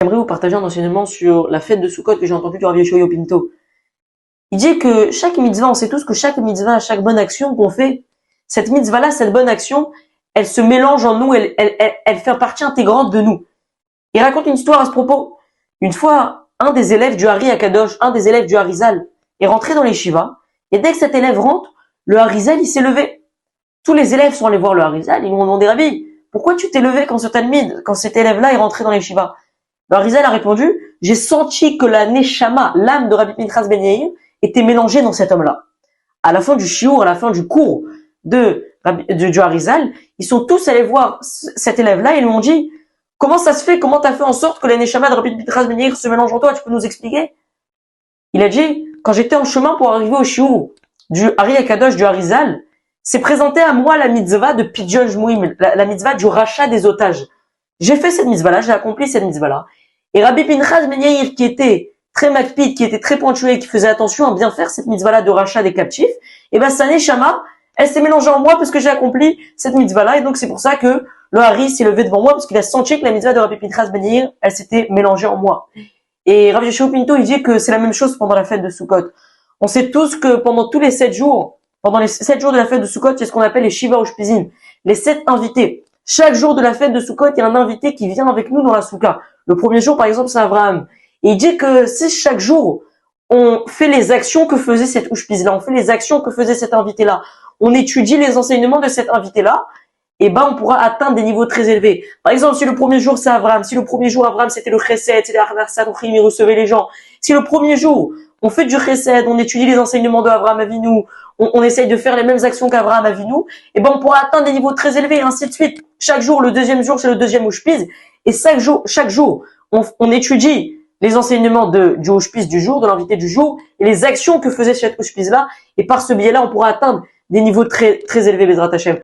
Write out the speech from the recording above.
J'aimerais vous partager un enseignement sur la fête de Sukkot que j'ai entendu du Rav Yeshua Pinto. Il dit que chaque mitzvah, on sait tous que chaque mitzvah, chaque bonne action qu'on fait, cette mitzvah-là, cette bonne action, elle se mélange en nous, elle fait partie intégrante de nous. Il raconte une histoire à ce propos. Une fois, un des élèves du Hari Akadosh, un des élèves du Harizal, est rentré dans les Shiva, et dès que cet élève rentre, le Harizal, il s'est levé. Tous les élèves sont allés voir le Harizal, ils lui ont demandé, Rabbi, pourquoi tu t'es levé quand cet élève-là est rentré dans les Shiva? Le Harizal a répondu, j'ai senti que la Neshama, l'âme de Rabbi Pinchas Ben Yair, était mélangée dans cet homme-là. À la fin du shiur, à la fin du cours du Harizal, ils sont tous allés voir cet élève-là et lui ont dit, comment ça se fait, comment t'as fait en sorte que la Neshama de Rabbi Pinchas Ben Yair se mélange en toi, tu peux nous expliquer? Il a dit, quand j'étais en chemin pour arriver au shiur du Hari Akadosh du Harizal, s'est présenté à moi la mitzvah de Pidyon Shmuim, la mitzvah du rachat des otages. J'ai fait cette mitzvah-là, j'ai accompli cette mitzvah-là. Et Rabbi Pinchas Ben Yair, qui était très makpid, qui était très pointué, qui faisait attention à bien faire cette mitzvah-là de rachat des captifs, et ben sa neshama, elle s'est mélangée en moi parce que j'ai accompli cette mitzvah-là, et donc c'est pour ça que le Hari s'est levé devant moi, parce qu'il a senti que la mitzvah de Rabbi Pinchas Ben Yair, elle s'était mélangée en moi. Et Rav Yeshua Pinto, il dit que c'est la même chose pendant la fête de Sukkot. On sait tous que pendant tous les 7 jours, pendant les 7 jours de la fête de Sukkot, c'est ce qu'on appelle les Shiva Ushpizin, les 7 invités. Chaque jour de la fête de Sukkot, il y a un invité qui vient avec nous dans la soukha. Le premier jour, par exemple, c'est Abraham. Et il dit que si chaque jour, on fait les actions que faisait cet Ushpiz-là, on fait les actions que faisait cet invité-là, on étudie les enseignements de cet invité-là, et ben on pourra atteindre des niveaux très élevés. Par exemple, si le premier jour c'est Abraham, si le premier jour Abraham c'était le chesed, c'était l'Arnasadochim, il recevait les gens. Si le premier jour on fait du chesed, on étudie les enseignements de Abraham Avinu, on essaye de faire les mêmes actions qu'Abraham Avinu, et ben on pourra atteindre des niveaux très élevés, et ainsi de suite. Chaque jour, le deuxième jour c'est le deuxième Ushpiz, et chaque jour on étudie les enseignements du Ushpiz du jour, de l'invité du jour, et les actions que faisait cet Ushpiz là, et par ce biais-là on pourra atteindre des niveaux très très élevés, Bezrat Hashem.